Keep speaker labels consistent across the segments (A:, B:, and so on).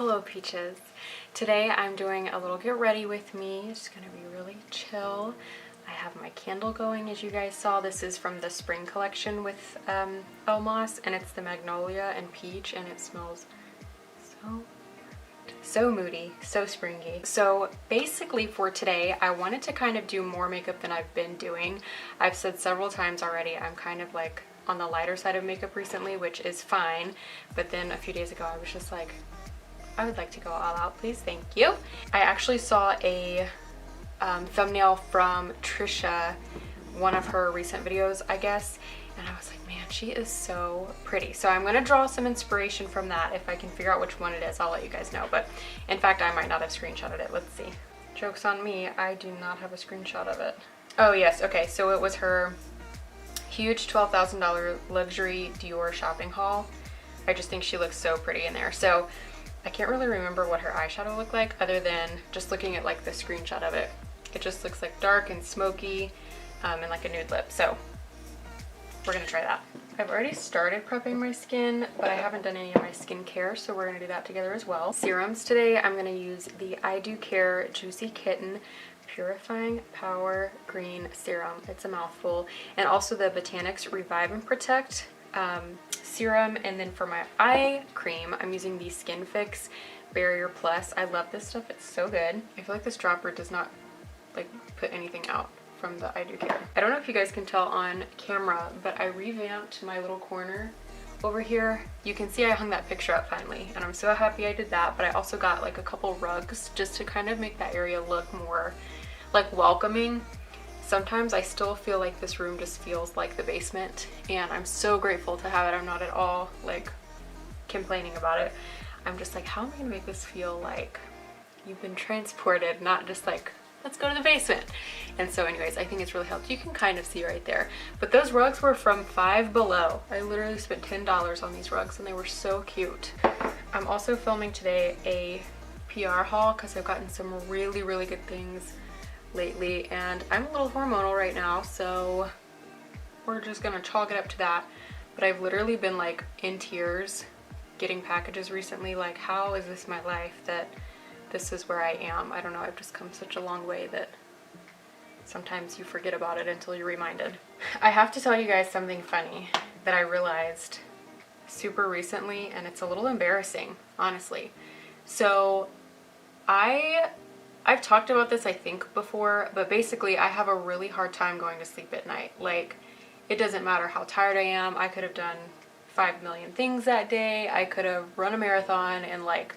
A: Hello Peaches. Today I'm doing a little get ready with me. It's gonna be really chill. I have my candle going, as you guys saw. This is from the spring collection with Elmas, and it's the magnolia and peach, and it smells so moody, so springy. So basically for today, I wanted to kind of do more makeup than I've been doing. I've said several times already, I'm kind of like on the lighter side of makeup recently, which is fine. But then a few days ago, I was just like, I would like to go all out, please, thank you. I actually saw a thumbnail from Trisha, one of her recent videos, I guess, and I was like, man, she is so pretty. So I'm gonna draw some inspiration from that. If I can figure out which one it is, I'll let you guys know. But in fact, I might not have screenshotted it. Let's see. Joke's on me, I do not have a screenshot of it. Oh yes, okay, so it was her huge $12,000 luxury Dior shopping haul. I just think she looks so pretty in there. So I can't really remember what her eyeshadow looked like other than just looking at like the screenshot of it. It just looks like dark and smoky and like a nude lip. So we're gonna try that. I've already started prepping my skin, but I haven't done any of my skincare, so we're gonna do that together as well. Serums today, I'm gonna use the I Do Care Juicy Kitten Purifying Power Green Serum. It's a mouthful. And also the Botanics Revive and Protect serum. And then for my eye cream, I'm using the Skin Fix Barrier Plus. I love this stuff, it's so good. I feel like this dropper does not like put anything out from the I Do Care. I don't know if you guys can tell on camera, but I revamped my little corner over here. You can see I hung that picture up finally, and I'm so happy I did that. But I also got like a couple rugs just to kind of make that area look more like welcoming. Sometimes I still feel like this room just feels like the basement, and I'm so grateful to have it. I'm not at all like complaining about it. I'm just like, how am I gonna make this feel like you've been transported, not just like, let's go to the basement. And so anyways, I think it's really helped. You can kind of see right there. But those rugs were from Five Below. I literally spent $10 on these rugs, and they were so cute. I'm also filming today a PR haul because I've gotten some really good things lately, and I'm a little hormonal right now, so we're just gonna chalk it up to that. But I've literally been like in tears getting packages recently. Like, how is this my life that this is where I am? I don't know, I've just come such a long way that sometimes you forget about it until you're reminded. I have to tell you guys something funny that I realized super recently, and it's a little embarrassing, honestly. So I've talked about this, I think, before, but basically I have a really hard time going to sleep at night. Like, it doesn't matter how tired I am. I could have done 5 million things that day. I could have run a marathon and like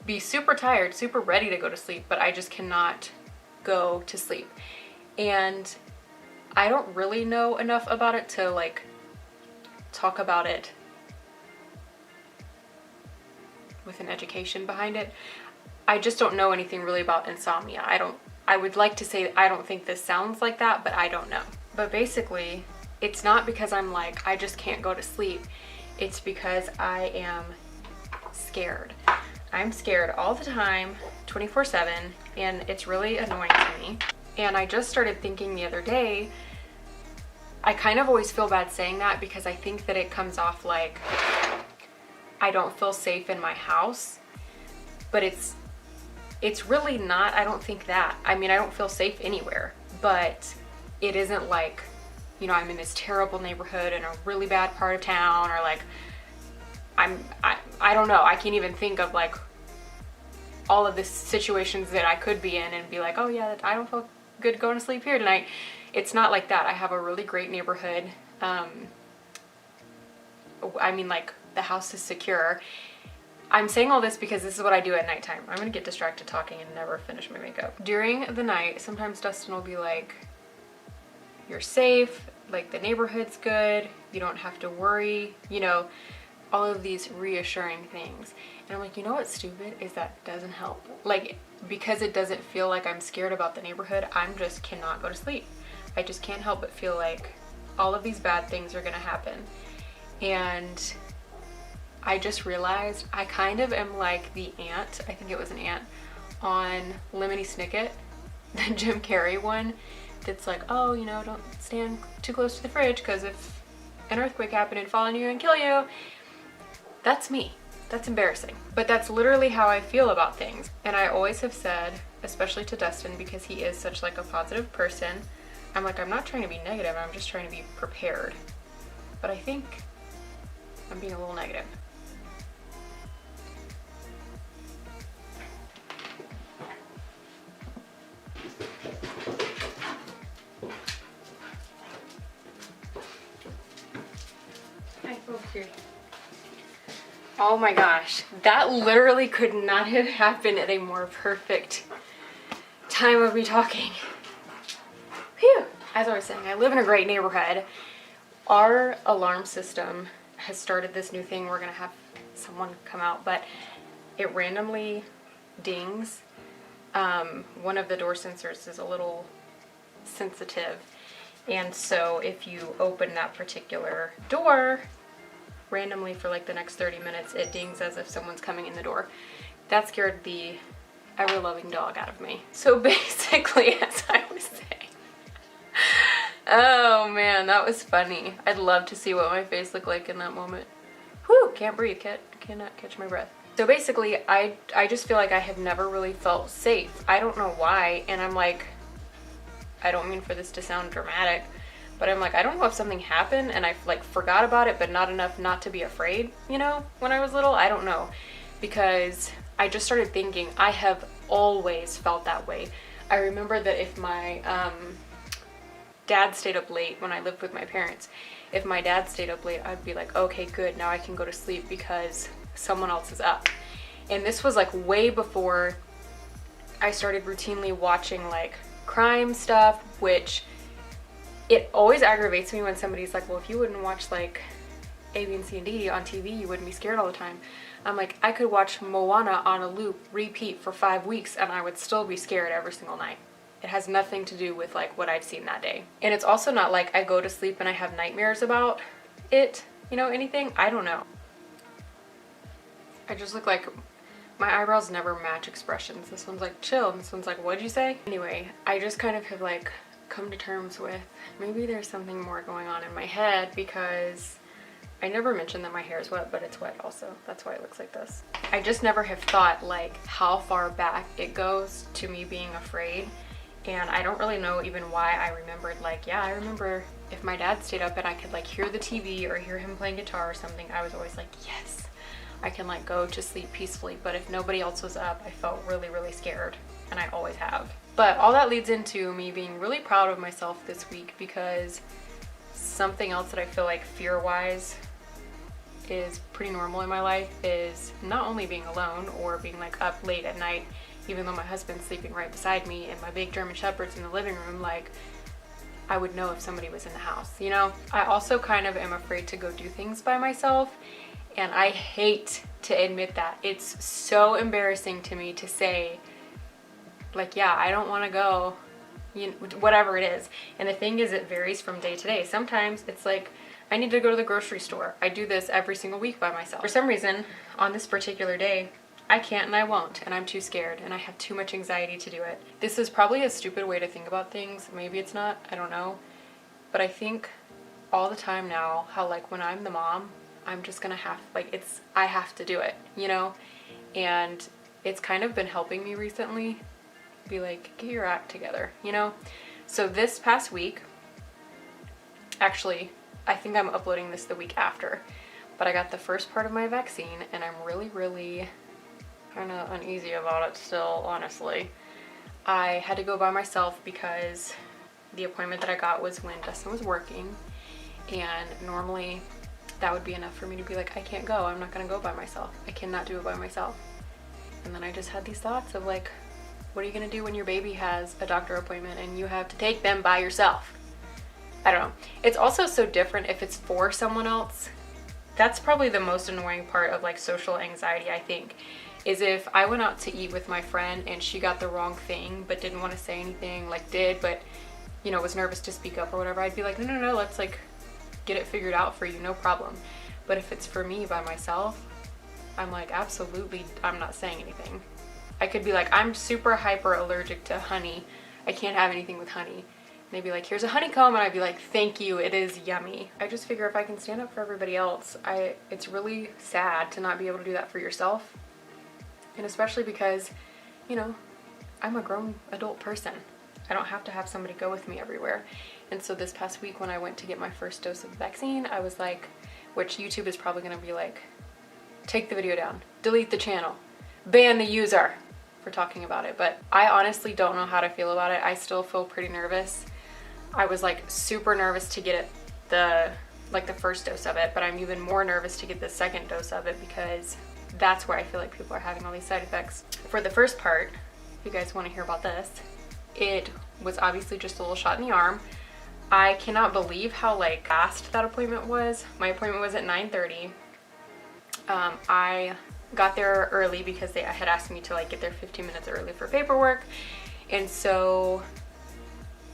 A: be super tired, super ready to go to sleep, but I just cannot go to sleep. And I don't really know enough about it to like talk about it with an education behind it. I just don't know anything really about insomnia. I would like to say I don't think this sounds like that, but I don't know. But basically, it's not because I'm like, I just can't go to sleep. It's because I am scared. I'm scared all the time, 24/7, and it's really annoying to me. And I just started thinking the other day, I kind of always feel bad saying that because I think that it comes off like I don't feel safe in my house, but it's really not. I don't think that. I mean, I don't feel safe anywhere, but it isn't like, you know, I'm in this terrible neighborhood in a really bad part of town, or like I don't know. I can't even think of like all of the situations that I could be in and be like, oh yeah, I don't feel good going to sleep here tonight. It's not like that. I have a really great neighborhood. I mean, like, the house is secure. I'm saying all this because this is what I do at nighttime. I'm gonna get distracted talking and never finish my makeup. During the night, sometimes Dustin will be like, you're safe, like the neighborhood's good, you don't have to worry, you know, all of these reassuring things. And I'm like, you know what's stupid is that doesn't help. Like, because it doesn't feel like I'm scared about the neighborhood, I'm just cannot go to sleep. I just can't help but feel like all of these bad things are gonna happen. And I just realized I kind of am like the ant, I think it was an ant, on Lemony Snicket, the Jim Carrey one, that's like, oh, you know, don't stand too close to the fridge because if an earthquake happened, it'd fall on you and kill you. That's me. That's embarrassing. But that's literally how I feel about things. And I always have said, especially to Dustin, because he is such like a positive person, I'm like, I'm not trying to be negative, I'm just trying to be prepared. But I think I'm being a little negative. Hi, over here. Oh my gosh, that literally could not have happened at a more perfect time of me talking. Phew. As I was saying, I live in a great neighborhood. Our alarm system has started this new thing. We're gonna have someone come out, but it randomly dings. One of the door sensors is a little sensitive, and so if you open that particular door randomly for like the next 30 minutes, it dings as if someone's coming in the door. That scared the ever-loving dog out of me. So basically, as I was saying, oh man, that was funny. I'd love to see what my face looked like in that moment. Whew, can't breathe, cannot catch my breath. So basically, I just feel like I have never really felt safe. I don't know why, and I'm like, I don't mean for this to sound dramatic, but I'm like, I don't know if something happened and I like forgot about it, but not enough not to be afraid, you know, when I was little. I don't know, because I just started thinking, I have always felt that way. I remember that if my dad stayed up late when I lived with my parents, if my dad stayed up late, I'd be like, okay, good, now I can go to sleep because someone else is up. And this was like way before I started routinely watching like crime stuff, which it always aggravates me when somebody's like, well, if you wouldn't watch like A, B, and C, and D on TV, you wouldn't be scared all the time. I'm like, I could watch Moana on a loop, repeat for 5 weeks, and I would still be scared every single night. It has nothing to do with like what I'd seen that day. And it's also not like I go to sleep and I have nightmares about it, you know, anything. I don't know. I just look like my eyebrows never match expressions. This one's like chill, and this one's like, what'd you say? Anyway, I just kind of have like come to terms with maybe there's something more going on in my head, because I never mentioned that my hair is wet, but it's wet also. That's why it looks like this. I just never have thought like how far back it goes to me being afraid. And I don't really know even why I remembered, like, yeah, I remember if my dad stayed up and I could like hear the TV or hear him playing guitar or something, I was always like, yes, I can like go to sleep peacefully. But if nobody else was up, I felt really, really scared, and I always have. But all that leads into me being really proud of myself this week, because something else that I feel like fear-wise is pretty normal in my life is not only being alone or being like up late at night, even though my husband's sleeping right beside me and my big German Shepherd's in the living room, like I would know if somebody was in the house, you know? I also kind of am afraid to go do things by myself, and I hate to admit that. It's so embarrassing to me to say, like, yeah, I don't want to go, you know, whatever it is. And the thing is, it varies from day to day. Sometimes it's like, I need to go to the grocery store. I do this every single week by myself. For some reason, on this particular day, I can't and I won't, and I'm too scared and I have too much anxiety to do it. This is probably a stupid way to think about things. Maybe it's not, I don't know. But I think all the time now how like when I'm the mom, I'm just gonna have, like, I have to do it, you know? And it's kind of been helping me recently be like, get your act together, you know? So this past week, actually, I think I'm uploading this the week after, but I got the first part of my vaccine and I'm really, really kind of uneasy about it still, honestly. I had to go by myself because the appointment that I got was when Dustin was working, and normally that would be enough for me to be like, I can't go, I'm not gonna go by myself. I cannot do it by myself. And then I just had these thoughts of like, what are you gonna do when your baby has a doctor appointment and you have to take them by yourself? I don't know. It's also so different if it's for someone else. That's probably the most annoying part of like social anxiety, I think, is if I went out to eat with my friend and she got the wrong thing but didn't want to say anything, like did, but you know, was nervous to speak up or whatever, I'd be like, no, let's like get it figured out for you, no problem. But if it's for me by myself, I'm like, absolutely, I'm not saying anything. I could be like, I'm super hyper allergic to honey. I can't have anything with honey. they'd be like, here's a honeycomb, and I'd be like, thank you, it is yummy. I just figure if I can stand up for everybody else, it's really sad to not be able to do that for yourself. And especially because, you know, I'm a grown adult person. I don't have to have somebody go with me everywhere. And so this past week when I went to get my first dose of the vaccine, I was like, which YouTube is probably gonna be like, take the video down, delete the channel, ban the user for talking about it. But I honestly don't know how to feel about it. I still feel pretty nervous. I was like super nervous to get it, the first dose of it, but I'm even more nervous to get the second dose of it because that's where I feel like people are having all these side effects. For the first part, if you guys want to hear about this, it was obviously just a little shot in the arm. I cannot believe how like fast that appointment was. My appointment was at 9:30. I got there early because they had asked me to like get there 15 minutes early for paperwork. And so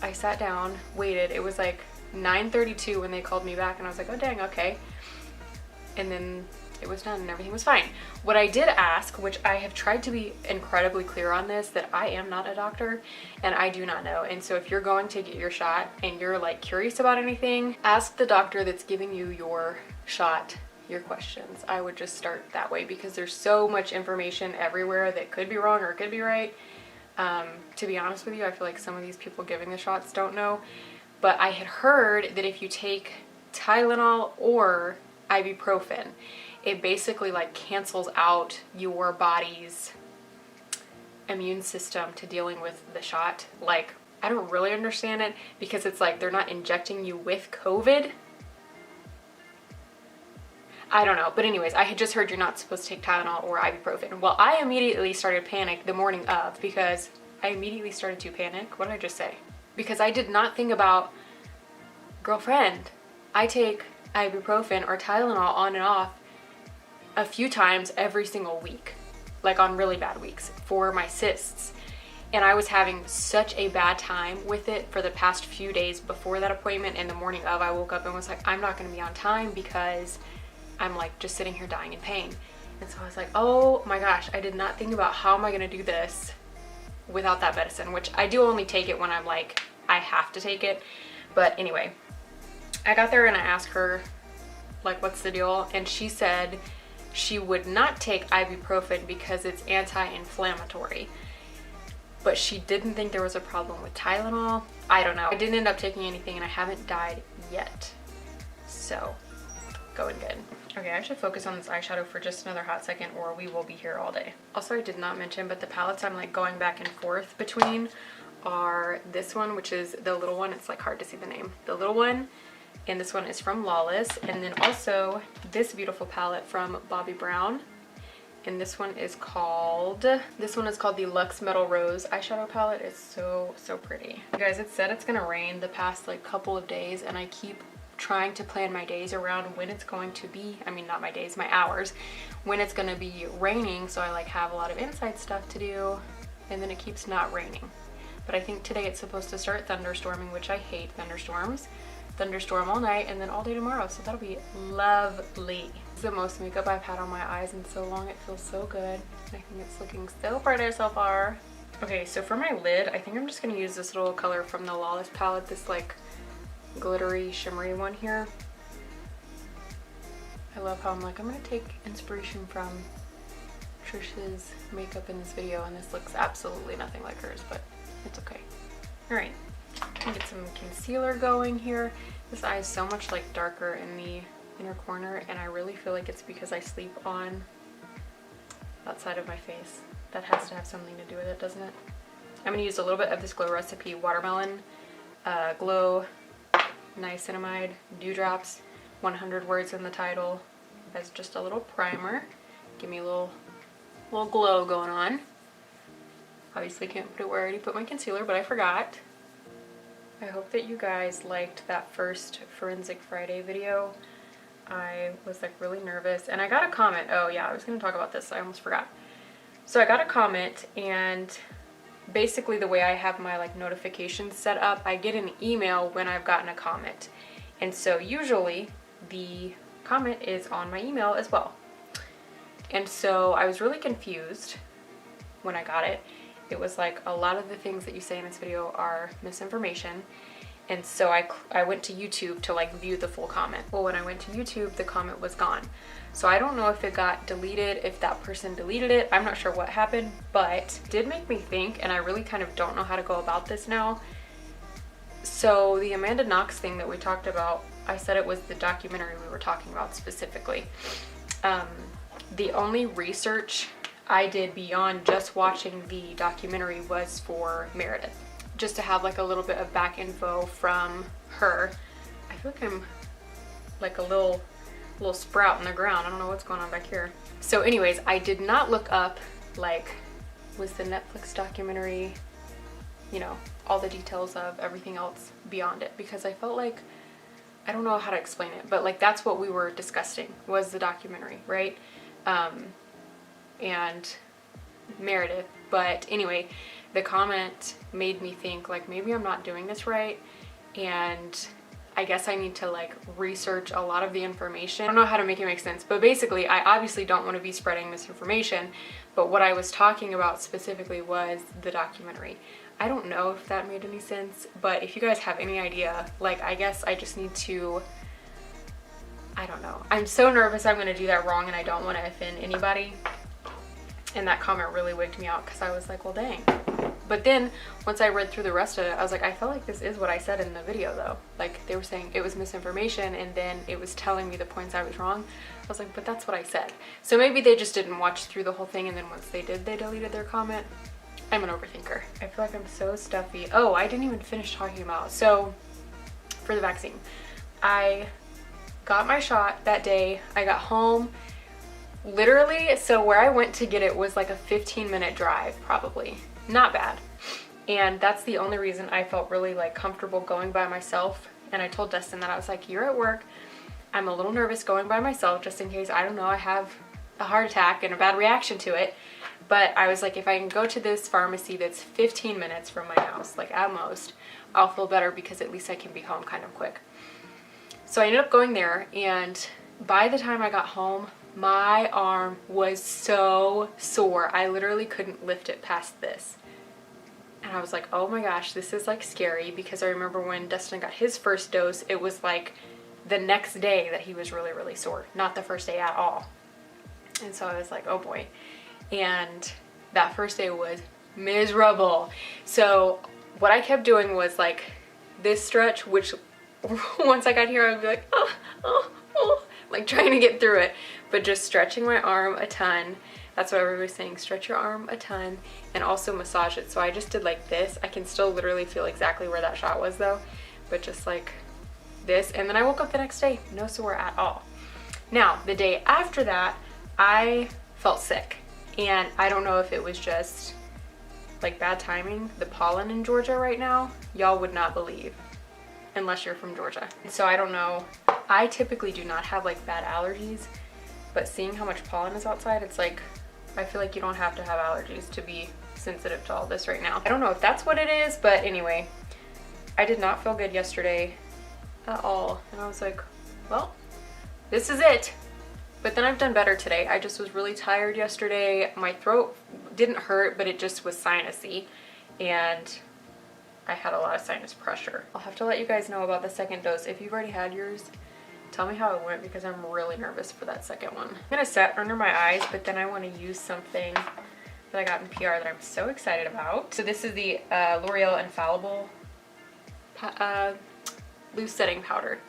A: I sat down, waited. It was like 9:32 when they called me back, and I was like, oh dang, okay. And then it was done and everything was fine. What I did ask, which I have tried to be incredibly clear on this, that I am not a doctor and I do not know. And so if you're going to get your shot and you're like curious about anything, ask the doctor that's giving you your shot your questions. I would just start that way because there's so much information everywhere that could be wrong or could be right. To be honest with you, I feel like some of these people giving the shots don't know. But I had heard that if you take Tylenol or ibuprofen, it basically like cancels out your body's immune system to dealing with the shot. Like, I don't really understand it because it's like they're not injecting you with COVID. I don't know. But anyways, I had just heard you're not supposed to take Tylenol or ibuprofen. Well, I immediately started panic the morning of because I immediately started to panic. What did I just say? Because I did not think about, girlfriend, I take ibuprofen or Tylenol on and off a few times every single week, like on really bad weeks for my cysts. And I was having such a bad time with it for the past few days before that appointment. And the morning of, I woke up and was like, I'm not going to be on time because I'm like just sitting here dying in pain. And so I was like, oh my gosh, I did not think about how am I going to do this without that medicine, which I do only take it when I'm like, I have to take it. But anyway, I got there and I asked her like, what's the deal? And she said she would not take ibuprofen because it's anti-inflammatory. But she didn't think there was a problem with Tylenol. I don't know. I didn't end up taking anything and I haven't died yet. So, going good. Okay, I should focus on this eyeshadow for just another hot second or we will be here all day. Also, I did not mention, but the palettes I'm like going back and forth between are this one, which is the little one. It's like hard to see the name. The little one. And this one is from Lawless. And then also this beautiful palette from Bobbi Brown. And this one is called the Luxe Metal Rose eyeshadow palette. It's so pretty. You guys, it said it's gonna rain the past like couple of days, and I keep trying to plan my days around when it's going to be, I mean not my days, my hours, when it's gonna be raining, so I like have a lot of inside stuff to do, and then it keeps not raining. But I think today it's supposed to start thunderstorming, which I hate thunderstorms. Thunderstorm all night and then all day tomorrow, so that'll be lovely. This is the most makeup I've had on my eyes in so long. It feels so good. I think it's looking so pretty so far. Okay, so for my lid, I think I'm just gonna use this little color from the Lawless palette, this like glittery shimmery one here. I love how I'm like, I'm gonna take inspiration from Trish's makeup in this video, and this looks absolutely nothing like hers, but it's okay. All right. Get some concealer going here. This eye is so much like darker in the inner corner, and I really feel like it's because I sleep on that side of my face. That has to have something to do with it, doesn't it? I'm gonna use a little bit of this Glow Recipe Watermelon Glow Niacinamide Dewdrops, 100 words in the title, as just a little primer. Give me a little glow going on. Obviously can't put it where I already put my concealer, but I forgot. I hope that you guys liked that first Forensic Friday video. I was like really nervous, and I got a comment. Oh yeah, I was gonna talk about this, I almost forgot. So I got a comment, and basically the way I have my like notifications set up, I get an email when I've gotten a comment. And so usually the comment is on my email as well. And so I was really confused when I got it. It was like, a lot of the things that you say in this video are misinformation. And so I went to YouTube to like view the full comment. Well, when I went to YouTube, the comment was gone. So I don't know if it got deleted, if that person deleted it. I'm not sure what happened, but it did make me think, and I really kind of don't know how to go about this now. So the Amanda Knox thing that we talked about, I said it was the documentary we were talking about specifically. The only research I did beyond just watching the documentary was for Meredith, just to have like a little bit of back info from her. I feel like I'm like a little sprout in the ground. I don't know what's going on back here. So anyways, I did not look up like, was the Netflix documentary, you know, all the details of everything else beyond it, because I felt like, I don't know how to explain it, but like that's what we were discussing was the documentary, right? And Meredith. But anyway, the comment made me think like maybe I'm not doing this right, and I guess I need to like research a lot of the information. I don't know how to make it make sense, but basically I obviously don't want to be spreading misinformation, but what I was talking about specifically was the documentary. I don't know if that made any sense, but if you guys have any idea, like I guess I just need to, I don't know. I'm so nervous I'm gonna do that wrong and I don't want to offend anybody. And that comment really wigged me out because I was like, well dang. But then once I read through the rest of it, I was like, I felt like this is what I said in the video though. Like they were saying it was misinformation and then it was telling me the points I was wrong. I was like, but that's what I said. So maybe they just didn't watch through the whole thing, and then once they did, they deleted their comment. I'm an overthinker. I feel like I'm so stuffy. Oh, I didn't even finish talking about. So for the vaccine, I got my shot that day. I got home. Literally, so where I went to get it was like a 15-minute drive, probably. Not bad. And that's the only reason I felt really like comfortable going by myself. And I told Dustin that I was like, you're at work. I'm a little nervous going by myself just in case, I don't know, I have a heart attack and a bad reaction to it. But I was like, if I can go to this pharmacy that's 15 minutes from my house, like at most, I'll feel better because at least I can be home kind of quick. So I ended up going there, and by the time I got home, my arm was so sore. I literally couldn't lift it past this. And I was like, oh my gosh, this is like scary, because I remember when Dustin got his first dose, it was like the next day that he was really, really sore, not the first day at all. And so I was like, oh boy. And that first day was miserable. So what I kept doing was like this stretch, which once I got here, I would be like, oh, like trying to get through it, but just stretching my arm a ton. That's what everybody's saying, stretch your arm a ton, and also massage it. So I just did like this. I can still literally feel exactly where that shot was though, but just like this. And then I woke up the next day, no sore at all. Now, the day after that, I felt sick. And I don't know if it was just like bad timing. The pollen in Georgia right now, y'all would not believe unless you're from Georgia. So I don't know. I typically do not have like bad allergies, but seeing how much pollen is outside, it's like, I feel like you don't have to have allergies to be sensitive to all this right now. I don't know if that's what it is, but anyway, I did not feel good yesterday at all. And I was like, well, this is it. But then I've done better today. I just was really tired yesterday. My throat didn't hurt, but it just was sinusy. And I had a lot of sinus pressure. I'll have to let you guys know about the second dose. If you've already had yours, tell me how it went, because I'm really nervous for that second one. I'm gonna set under my eyes, but then I wanna use something that I got in PR that I'm so excited about. So this is the L'Oreal Infallible loose setting powder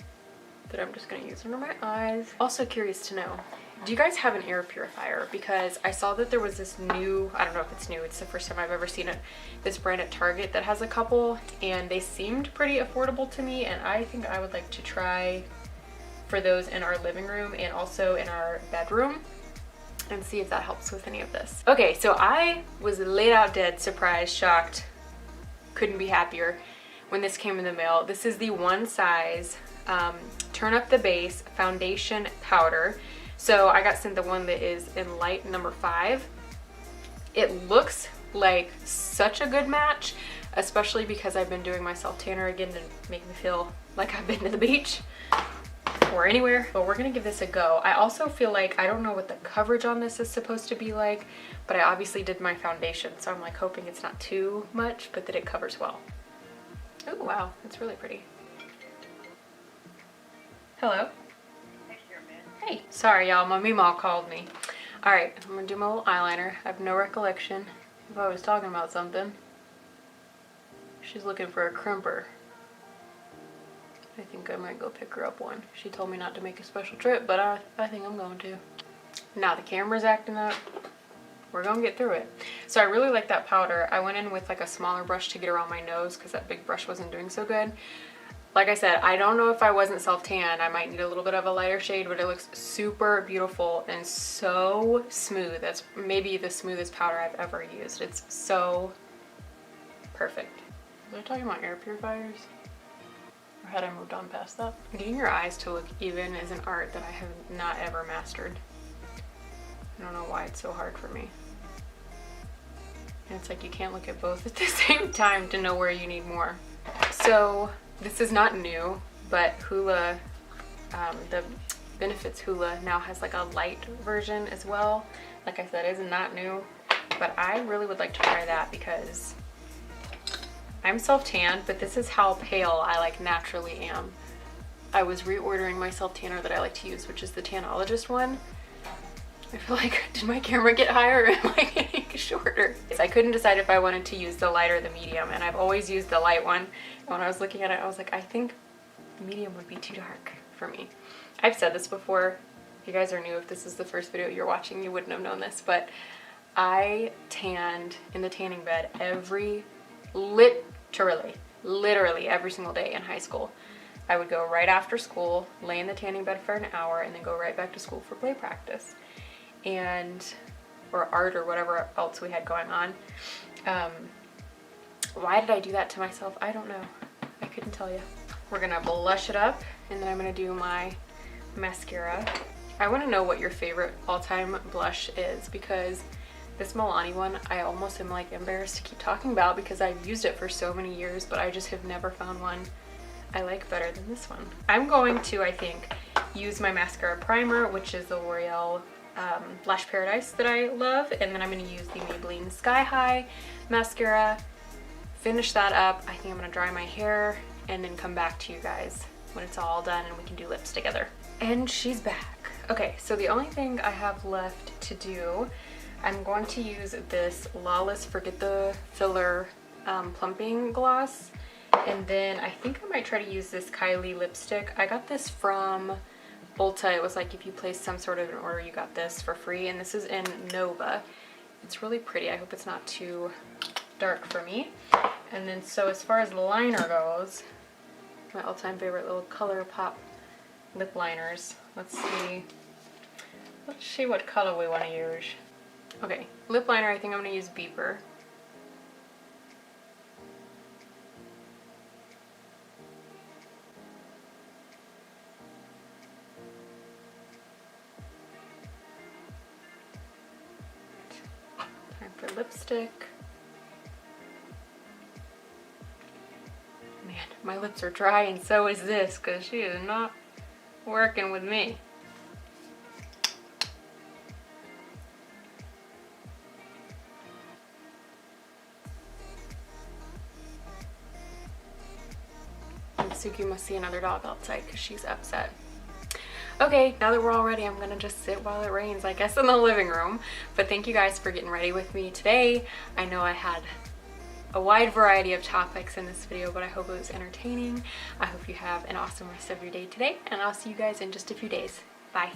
A: that I'm just gonna use under my eyes. Also curious to know, do you guys have an air purifier? Because I saw that there was this new, I don't know if it's new, it's the first time I've ever seen it, this brand at Target that has a couple, and they seemed pretty affordable to me, and I think I would like to try for those in our living room and also in our bedroom and see if that helps with any of this. Okay, so I was laid out dead, surprised, shocked, couldn't be happier when this came in the mail. This is the One Size Turn Up the Base Foundation Powder. So I got sent the one that is in light number 5. It looks like such a good match, especially because I've been doing my self tanner again to make me feel like I've been to the beach or anywhere, but we're gonna give this a go. I also feel like, I don't know what the coverage on this is supposed to be like, but I obviously did my foundation, so I'm like hoping it's not too much, but that it covers well. Oh wow, that's really pretty. Hello. Hey. Sorry, y'all. My meemaw called me. All right, I'm gonna do my little eyeliner. I have no recollection if I was talking about something. She's looking for a crimper. I think I might go pick her up one. She told me not to make a special trip, but I think I'm going to. Now the camera's acting up. We're gonna get through it. So I really like that powder. I went in with like a smaller brush to get around my nose because that big brush wasn't doing so good. Like I said, I don't know if I wasn't self-tan. I might need a little bit of a lighter shade, but it looks super beautiful and so smooth. That's maybe the smoothest powder I've ever used. It's so perfect. Was I talking about air purifiers? Or had I moved on past that? Getting your eyes to look even is an art that I have not ever mastered. I don't know why it's so hard for me. And it's like you can't look at both at the same time to know where you need more. So this is not new, but Hoola, the Benefits Hoola now has like a light version as well. Like I said, it's not new, but I really would like to try that because I'm self-tan, but this is how pale I like naturally am. I was reordering my self-tanner that I like to use, which is the Tanologist one. I feel like, did my camera get higher or am I getting shorter? I couldn't decide if I wanted to use the light or the medium, and I've always used the light one. And when I was looking at it, I was like, I think the medium would be too dark for me. I've said this before. If you guys are new, if this is the first video you're watching, you wouldn't have known this, but I tanned in the tanning bed literally every single day in high school. I would go right after school, lay in the tanning bed for an hour, and then go right back to school for play practice. Or art or whatever else we had going on. Why did I do that to myself? I don't know. I couldn't tell you. We're gonna blush it up, and then I'm gonna do my mascara. I wanna know what your favorite all-time blush is, because this Milani one, I almost am like embarrassed to keep talking about because I've used it for so many years, but I just have never found one I like better than this one. I'm going to, I think, use my mascara primer, which is the L'Oreal Lash Paradise that I love, and then I'm going to use the Maybelline Sky High mascara, finish that up. I think I'm going to dry my hair and then come back to you guys when it's all done and we can do lips together. And she's back. Okay, so the only thing I have left to do, I'm going to use this Lawless Forget the Filler plumping gloss, and then I think I might try to use this Kylie lipstick. I got this from Ulta. It was like if you placed some sort of an order, you got this for free, and this is in Nova. It's really pretty. I hope it's not too dark for me. And then so as far as liner goes, my all-time favorite little ColourPop lip liners. Let's see what color we want to use. Okay, lip liner, I think I'm going to use Beeper. Time for lipstick. Man, my lips are dry and so is this because she is not working with me. Suki must see another dog outside because she's upset. Okay, now that we're all ready, I'm gonna just sit while it rains, I guess, in the living room. But thank you guys for getting ready with me today. I know I had a wide variety of topics in this video, but I hope it was entertaining. I hope you have an awesome rest of your day today, and I'll see you guys in just a few days. Bye.